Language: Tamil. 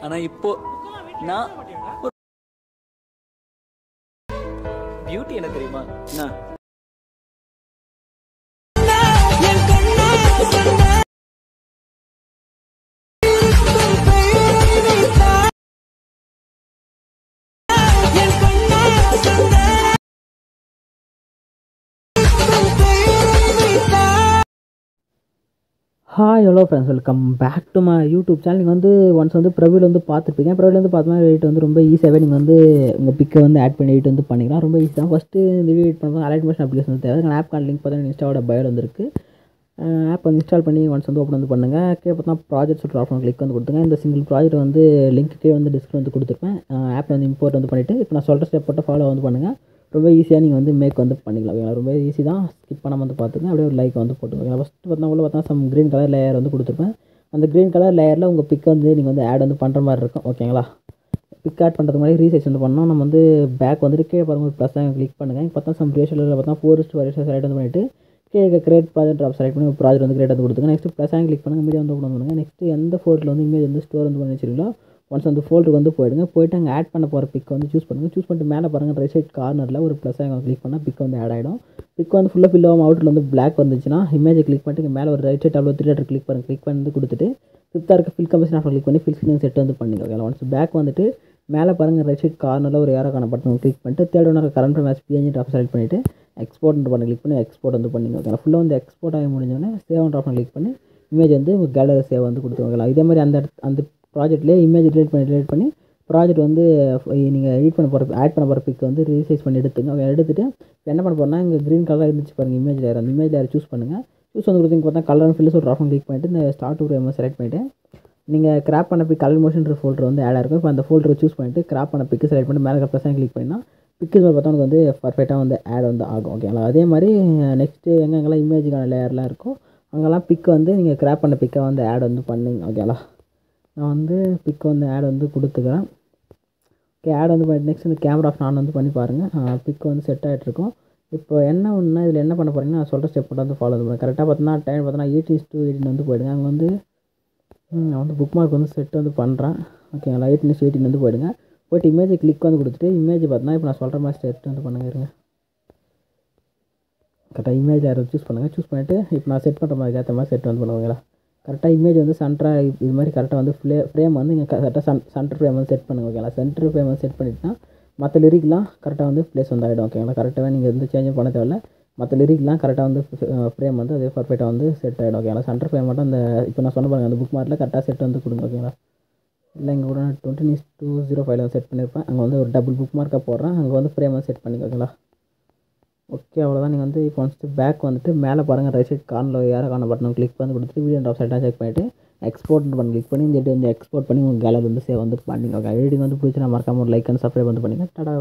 ஆனால் இப்போ நான் பியூட்டி என்ன தெரியுமா? என்ன hi hello friends, welcome back to my YouTube channel. நீங்கள் வந்து ஒன்ஸ் வந்து ப்ரொஃபைல் வந்து பார்த்துருப்பீங்க. ப்ரொஃபைல் வந்து பார்த்தோம்னா எடிட் வந்து ரொம்ப ஈஸியாகவே நீங்கள் வந்து உங்கள் பிக்கை வந்து ஆட் பண்ணி எடிட் வந்து பண்ணிக்கலாம். ரொம்ப ஈஸி தான். ஃபஸ்ட்டு இந்த வீடியோ எடிட் பண்ணும்போது அலைட் மோஷன் அப்ளிகேஷன் தேவை. ஆப் கார்டு லிங்க் பார்த்தீங்கன்னா இன்ஸ்டாவோட பயோவில் வந்துருக்கு. ஆப் வந்து இன்ஸ்டால் பண்ணி ஒன்ஸ் வந்து ஓப்பன் வந்து பண்ணுங்கள். கீழே பார்த்தா ப்ராஜெக்ட் சொல்கிற ஆப்ஷன் கிளிக் வந்து கொடுத்துங்க. இந்த சிங்கிள் ப்ராஜெக்ட் வந்து லிங்க்கு வந்து டிஸ்கிரிப்ஷன் வந்து கொடுத்துருப்பேன். ஆப் வந்து இம்போர்ட் வந்து பண்ணிவிட்டு இப்போ நான் சொல்கிற ஸ்டெப் போட்டு ஃபாலோ வந்து பண்ணுங்கள். ரொம்ப ஈஸியாக நீங்கள் வந்து மேக் வந்து பண்ணிக்கலாம். ஓகேங்களா? ரொம்ப ஈஸி தான். ஸ்கிப் பண்ணாமல் வந்து பார்த்துங்க. அப்படியே ஒரு லைக் வந்து போட்டுக்கோங்க. ஃபஸ்ட்டு பார்த்தா சம் க்ரீன் கலர் லேயர் வந்து கொடுத்துருப்பேன். அந்த க்ரீன் கலர் லேயரில் உங்கள் பிக் வந்து நீங்கள் வந்து ஆட் வந்து பண்ணுற மாதிரி இருக்கும். ஓகேங்களா? பிக் ஆட் பண்ணுறது மாதிரி ரீசைஸ் வந்து பண்ணோம். நம்ம வந்து பேக் வந்துட்டு கீழே பாருங்கள் ஒரு ப்ளஸ் தான் கிளிக் பண்ணுங்கள். இங்கே பார்த்தா சம் ரேஷியோவில் பார்த்தா 4:1 செலக்ட் வந்து பண்ணிவிட்டு கீழே கிரியேட் ப்ராஜெக்ட் ட்ராப் செலக்ட் பண்ணி ஒரு ப்ராஜெக்ட் வந்து கிரியேட் வந்து கொடுத்துங்க. நெக்ஸ்ட் ப்ளஸ் கிளிக் பண்ணுங்கள். மீடியா வந்து ஓப்பன் பண்ணுங்கள். நெக்ஸ்ட் எந்த ஃபோல்டரில் வந்து இமேஜ் வந்து ஸ்டோர் வந்து பண்ணி வச்சிருக்கீங்களோ ஒன்ஸ் அந்த ஃபோல்டருக்கு வந்து போய்ட்டு அங்கே ஆட் பண்ண போகிற பிக் வந்து சூஸ் பண்ணுங்கள். சூஸ் பண்ணிட்டு மேலே பாருங்கள் ரைட் சைட் கார்னரில் ஒரு ப்ளஸ் கிளிக் பண்ணால் பிக் வந்து ஆட் ஆகிடும். பிக் வந்து ஃபுல்லாக ஃபில் ஆகும். அவுட்டில் வந்து பிளாக் வந்துச்சுன்னா இமேஜை கிளிக் பண்ணிட்டு மேலே ஒரு ரைட் சைட் அவ்வளோ 3 லெட்டர் கிளிக் பண்ணி கொடுத்துட்டு ஃபிஃப்த்தாக இருக்க ஃபில் கம்பெனி ஆஃபர் கிளிக் பண்ணி ஃபில் ஸ்க்ரீன் செட் வந்து பண்ணிக்கலாம். ஒன்ஸ் பேக் வந்துட்டு மேலே பாருங்கள் ரைட் சைட் கார்னரில் ஒரு ஏரோக்கான பட்டன் கிளிக் பண்ணிட்டு தேர்ட் ஒன்று current match PNG drop select பண்ணிவிட்டு எக்ஸ்போர்ட் பண்ணி கிளிக் பண்ணி எக்ஸ்போர்ட் வந்து பண்ணிங்க. ஓகே, ஃபுல்லாக வந்து எக்ஸ்போர்ட் ஆகி முடிஞ்சோடனே சேவ் ட்ராப் கிளிக் பண்ணி இமேஜ் வந்து உங்கள் கேலரி சேவ் வந்து கொடுத்துருவாங்க. இதே மாதிரி அந்த ப்ராஜெக்ட்லேயே இமேஜ் ரிலேட் பண்ணி ப்ராஜெக்ட் வந்து நீங்கள் எடிட் பண்ண போகிற ஆட் பண்ண போகிற பிக் வந்து ரீசைஸ் பண்ணி எடுத்துங்க. எடுத்துகிட்டு என்ன பண்ண போகிறோம்னா இங்கே க்ரீன் கலராக இருந்துச்சு பாருங்கள் இமேஜ் லேயர். அந்த இமேஜ் லேயர் சூஸ் பண்ணுங்கள். சூஸ் வந்து கொடுத்தீங்க பார்த்தா கலர் அண்ட் ஃபில்ஸ் ஒரு ஆப்ஷன் கிளிக் பண்ணிவிட்டு இந்த ஸ்டார்ட் டு எம்எஸ் செலக்ட் பண்ணிவிட்டு நீங்கள் கிராப் பண்ண பிக் கலர் மோஷன் ஃபோல்டர் வந்து ஆட் ஆகிருக்கும். இப்போ அந்த ஃபோல்டரை சூஸ் பண்ணிவிட்டு கிராப் பண்ண பிக்கு செலக்ட் பண்ணிட்டு மேலே ப்ளஸ் கிளிக் பண்ணினா பிக்கு பார்த்தா உங்களுக்கு வந்து பர்ஃபெக்டாக வந்து ஆட் வந்து ஆகும். ஓகேங்களா? அதே மாதிரி நெக்ஸ்ட்டு எங்கெங்கெல்லாம் இமேஜுக்கான லேயர்லாம் இருக்கும் அங்கெல்லாம் பிக் வந்து நீங்கள் கிராப் பண்ண பிக்கை வந்து ஆட் வந்து பண்ணிங்க. ஓகேங்களா? நான் வந்து பிக் வந்து ஆட் வந்து கொடுத்துக்கிறேன். ஓகே, ஆட் வந்து பண்ணி நெக்ஸ்ட் இந்த கேமரா ஆஃப் ஆன் வந்து பண்ணி பாருங்கள். பிக் வந்து செட் ஆகிட்ருக்கும். இப்போ என்ன ஒன்றுனா இதில் என்ன பண்ண போகிறீங்கன்னா நான் சொல்கிற ஸ்டெப் வந்து ஃபாலோ பண்ணுறேன். கரெக்டாக பார்த்தோன்னா டைம் பார்த்தோன்னா 18:18 வந்து போயிடுங்க. அங்கே வந்து நான் வந்து புக் மார்க் வந்து செட் வந்து பண்ணுறேன். ஓகேங்களா? 18:18 வந்து போயிடுங்க. போய்ட்டு இமேஜை கிளிக் வந்து கொடுத்துட்டு இமேஜ் பார்த்தோன்னா இப்போ நான் சொல்கிற மாதிரி செட் வந்து பண்ணுங்க. இருங்க, கரெக்டாக இமேஜ் யாரும் சூஸ் பண்ணுங்கள். சூஸ் பண்ணிவிட்டு இப்போ நான் செட் பண்ணுற மாதிரி ஏற்ற மாதிரி செட் வந்து பண்ணுவாங்களா? கரெக்டாக இமேஜ் வந்து சென்டராக இது மாதிரி கரெக்டாக வந்து ஃப்ரேம் வந்து இங்கே கரெக்டாக சென்டர் ஃப்ரேம் வந்து செட் பண்ணுங்கள். ஓகேங்களா? சென்டர் ஃப்ரேம் வந்து செட் பண்ணிட்டுனா மற்ற லிரிக்லாம் கரெக்டாக வந்து ப்ளேஸ் வந்து ஆகிடும். ஓகேங்களா? கரெக்டாக நீங்கள் வந்து சேஞ்சும் பண்ண தேவையில்ல. மற்ற லிரிக்லாம் கரெக்டாக வந்து ஃப்ரேம் வந்து அதே பர்ஃபெக்டாக வந்து செட் ஆகிடும். ஓகேங்களா? சென்டர் ஃப்ரேம் மட்டும் அந்த இப்போ நான் சொன்ன பாருங்கள் அந்த புக் மார்க்கில் கரெக்டாக செட் வந்து கொடுங்க. ஓகேங்களா? இல்லை இங்கே கூட 20:05 வந்து செட் பண்ணியிருப்பேன். அங்கே வந்து ஒரு டபுள் புக் மார்க்காக போடுறேன். அங்கே வந்து ஃப்ரேம் வந்து செட் பண்ணிக்க. ஓகேங்களா? ஓகே, அவ்வளோதான். நீங்கள் வந்து இப்போ வந்துட்டு பேக் வந்துட்டு மேலே பாருங்கள் ரைட் சைட் கார்னரில் யாருக்கான பட்டன் கிளிக் பண்ணி கொடுத்துட்டு வீடியோ ட்ராப் சைட்டாக செக் பண்ணிவிட்டு எக்ஸ்போர்ட் பண்ணி கிளிக் பண்ணி இந்த வந்து எக்ஸ்போர்ட் பண்ணி உங்கள் கேலரி வந்து சேவ் வந்து பண்ணிங்க. ஓகே, எடிட்டிங் வந்து பிடிச்சி நான் மறக்காமல் ஒரு லைக் அண்ட் சப்ஸ்கிரைப் வந்து பண்ணிங்க. டாடா.